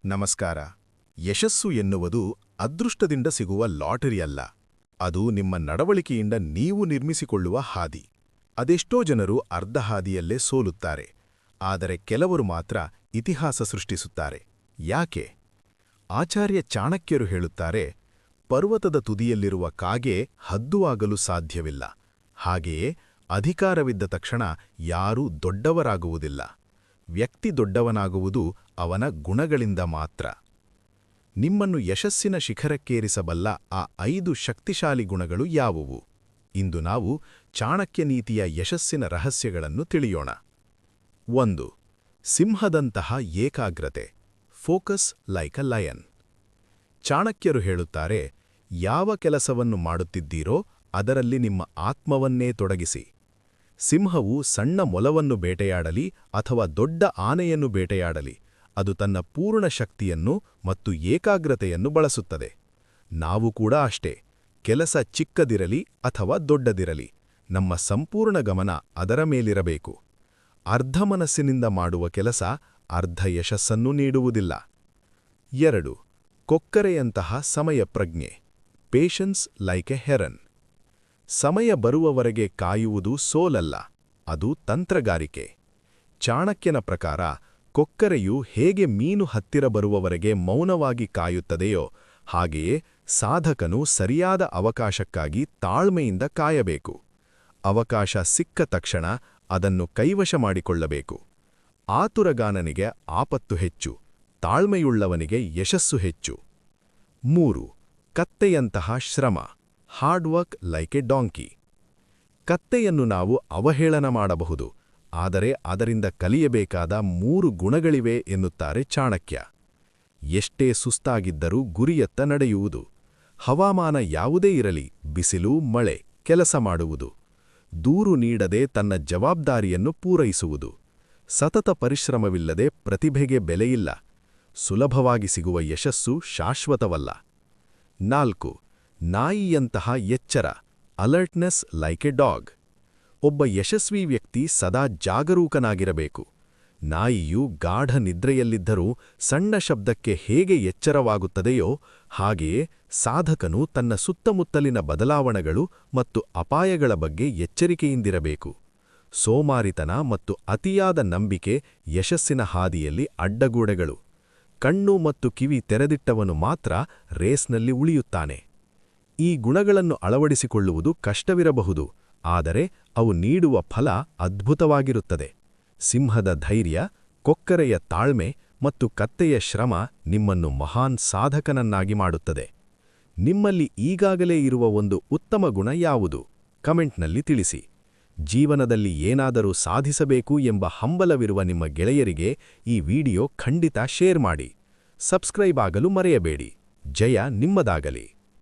ನಮಸ್ಕಾರ. ಯಶಸ್ಸು ಎನ್ನುವುದು ಅದೃಷ್ಟದಿಂದ ಸಿಗುವ ಲಾಟರಿ ಅಲ್ಲ. ಅದು ನಿಮ್ಮ ನಡವಳಿಕೆಯಿಂದ ನೀವು ನಿರ್ಮಿಸಿಕೊಳ್ಳುವ ಹಾದಿ. ಅದೆಷ್ಟೋ ಜನರು ಅರ್ಧ ಹಾದಿಯಲ್ಲೇ ಸೋಲುತ್ತಾರೆ. ಆದರೆ ಕೆಲವರು ಮಾತ್ರ ಇತಿಹಾಸ ಸೃಷ್ಟಿಸುತ್ತಾರೆ. ಯಾಕೆ? ಆಚಾರ್ಯ ಚಾಣಕ್ಯರು ಹೇಳುತ್ತಾರೆ, ಪರ್ವತದ ತುದಿಯಲ್ಲಿರುವ ಕಾಗೆ ಹದ್ದುವಾಗಲು ಸಾಧ್ಯವಿಲ್ಲ. ಹಾಗೆಯೇ ಅಧಿಕಾರವಿದ್ದ ತಕ್ಷಣ ಯಾರೂ ದೊಡ್ಡವರಾಗುವುದಿಲ್ಲ. ವ್ಯಕ್ತಿ ದೊಡ್ಡವನಾಗುವುದು ಅವನ ಗುಣಗಳಿಂದ ಮಾತ್ರ. ನಿಮ್ಮನ್ನು ಯಶಸ್ಸಿನ ಶಿಖರಕ್ಕೇರಿಸಬಲ್ಲ ಆ 5 ಶಕ್ತಿಶಾಲಿ ಗುಣಗಳು ಯಾವುವು? ಇಂದು ನಾವು ಚಾಣಕ್ಯ ನೀತಿಯ ಯಶಸ್ಸಿನ ರಹಸ್ಯಗಳನ್ನು ತಿಳಿಯೋಣ. 1. ಸಿಂಹದಂತಹ ಏಕಾಗ್ರತೆ. Focus like a lion. ಚಾಣಕ್ಯರು ಹೇಳುತ್ತಾರೆ, ಯಾವ ಕೆಲಸವನ್ನು ಮಾಡುತ್ತಿದ್ದೀರೋ ಅದರಲ್ಲಿ ನಿಮ್ಮ ಆತ್ಮವನ್ನೇ ತೊಡಗಿಸಿ. ಸಿಂಹವು ಸಣ್ಣ ಮೊಲವನ್ನು ಬೇಟೆಯಾಡಲಿ ಅಥವಾ ದೊಡ್ಡ ಆನೆಯನ್ನು ಬೇಟೆಯಾಡಲಿ, ಅದು ತನ್ನ ಪೂರ್ಣ ಶಕ್ತಿಯನ್ನು ಮತ್ತು ಏಕಾಗ್ರತೆಯನ್ನು ಬಳಸುತ್ತದೆ. ನಾವು ಕೂಡ ಅಷ್ಟೇ. ಕೆಲಸ ಚಿಕ್ಕದಿರಲಿ ಅಥವಾ ದೊಡ್ಡದಿರಲಿ, ನಮ್ಮ ಸಂಪೂರ್ಣ ಗಮನ ಅದರ ಮೇಲಿರಬೇಕು. ಅರ್ಧ ಮನಸ್ಸಿನಿಂದ ಮಾಡುವ ಕೆಲಸ ಅರ್ಧ ಯಶಸ್ಸನ್ನು ನೀಡುವುದಿಲ್ಲ. 2. ಕೊಕ್ಕರೆಯಂತಹ ಸಮಯ ಪ್ರಜ್ಞೆ. Patience like a heron. ಸಮಯ ಬರುವವರೆಗೆ ಕಾಯುವುದು ಸೋಲಲ್ಲ, ಅದು ತಂತ್ರಗಾರಿಕೆ. ಚಾಣಕ್ಯನ ಪ್ರಕಾರ ಕೊಕ್ಕರೆಯು ಹೇಗೆ ಮೀನು ಹತ್ತಿರ ಬರುವವರೆಗೆ ಮೌನವಾಗಿ ಕಾಯುತ್ತದೆಯೋ ಹಾಗೆಯೇ ಸಾಧಕನು ಸರಿಯಾದ ಅವಕಾಶಕ್ಕಾಗಿ ತಾಳ್ಮೆಯಿಂದ ಕಾಯಬೇಕು. ಅವಕಾಶ ಸಿಕ್ಕ ತಕ್ಷಣ ಅದನ್ನು ಕೈವಶ ಮಾಡಿಕೊಳ್ಳಬೇಕು. ಆತುರಗಾನನಿಗೆ ಆಪತ್ತು ಹೆಚ್ಚು, ತಾಳ್ಮೆಯುಳ್ಳವನಿಗೆ ಯಶಸ್ಸು ಹೆಚ್ಚು. 3. ಕತ್ತೆಯಂತಹ ಶ್ರಮ. Hard work like a donkey. ಕತ್ತೆಯನ್ನು ನಾವು ಅವಹೇಳನ ಮಾಡಬಹುದು, ಆದರೆ ಅದರಿಂದ ಕಲಿಯಬೇಕಾದ 3 ಗುಣಗಳಿವೆ ಎನ್ನುತ್ತಾರೆ ಚಾಣಕ್ಯ. ಎಷ್ಟೇ ಸುಸ್ತಾಗಿದ್ದರೂ ಗುರಿಯತ್ತ ನಡೆಯುವುದು. ಹವಾಮಾನ ಯಾವುದೇ ಇರಲಿ, ಬಿಸಿಲು ಮಳೆ, ಕೆಲಸ ಮಾಡುವುದು. ದೂರು ನೀಡದೆ ತನ್ನ ಜವಾಬ್ದಾರಿಯನ್ನು ಪೂರೈಸುವುದು. ಸತತ ಪರಿಶ್ರಮವಿಲ್ಲದೆ ಪ್ರತಿಭೆಗೆ ಬೆಲೆಯಿಲ್ಲ. ಸುಲಭವಾಗಿ ಸಿಗುವ ಯಶಸ್ಸು ಶಾಶ್ವತವಲ್ಲ. 4. ನಾಯಿಯಂತಹ ಎಚ್ಚರ. Alertness like A dog. ಒಬ್ಬ ಯಶಸ್ವಿ ವ್ಯಕ್ತಿ ಸದಾ ಜಾಗರೂಕನಾಗಿರಬೇಕು. ನಾಯಿಯು ಗಾಢ ನಿದ್ರೆಯಲ್ಲಿದ್ದರೂ ಸಣ್ಣ ಶಬ್ದಕ್ಕೆ ಹೇಗೆ ಎಚ್ಚರವಾಗುತ್ತದೆಯೋ ಹಾಗೆಯೇ ಸಾಧಕನು ತನ್ನ ಸುತ್ತಮುತ್ತಲಿನ ಬದಲಾವಣೆಗಳು ಮತ್ತು ಅಪಾಯಗಳ ಬಗ್ಗೆ ಎಚ್ಚರಿಕೆಯಿಂದಿರಬೇಕು. ಸೋಮಾರಿತನ ಮತ್ತು ಅತಿಯಾದ ನಂಬಿಕೆ ಯಶಸ್ಸಿನ ಹಾದಿಯಲ್ಲಿ ಅಡ್ಡಗೋಡೆಗಳು. ಕಣ್ಣು ಮತ್ತು ಕಿವಿ ತೆರೆದಿಟ್ಟವನು ಮಾತ್ರ ರೇಸ್ನಲ್ಲಿ ಉಳಿಯುತ್ತಾನೆ. ಈ ಗುಣಗಳನ್ನು ಅಳವಡಿಸಿಕೊಳ್ಳುವುದು ಕಷ್ಟವಿರಬಹುದು, ಆದರೆ ಅವು ನೀಡುವ ಫಲ ಅದ್ಭುತವಾಗಿರುತ್ತದೆ. ಸಿಂಹದ ಧೈರ್ಯ, ಕೊಕ್ಕರೆಯ ತಾಳ್ಮೆ ಮತ್ತು ಕತ್ತೆಯ ಶ್ರಮ ನಿಮ್ಮನ್ನು ಮಹಾನ್ ಸಾಧಕನನ್ನಾಗಿ ಮಾಡುತ್ತದೆ. ನಿಮ್ಮಲ್ಲಿ ಈಗಾಗಲೇ ಇರುವ ಒಂದು ಉತ್ತಮ ಗುಣ ಯಾವುದು? ಕಮೆಂಟ್ನಲ್ಲಿ ತಿಳಿಸಿ. ಜೀವನದಲ್ಲಿ ಏನಾದರೂ ಸಾಧಿಸಬೇಕು ಎಂಬ ಹಂಬಲವಿರುವ ನಿಮ್ಮ ಗೆಳೆಯರಿಗೆ ಈ ವಿಡಿಯೋ ಖಂಡಿತ ಶೇರ್ ಮಾಡಿ. ಸಬ್ಸ್ಕ್ರೈಬ್ ಆಗಲು ಮರೆಯಬೇಡಿ. ಜಯ ನಿಮ್ಮದಾಗಲಿ.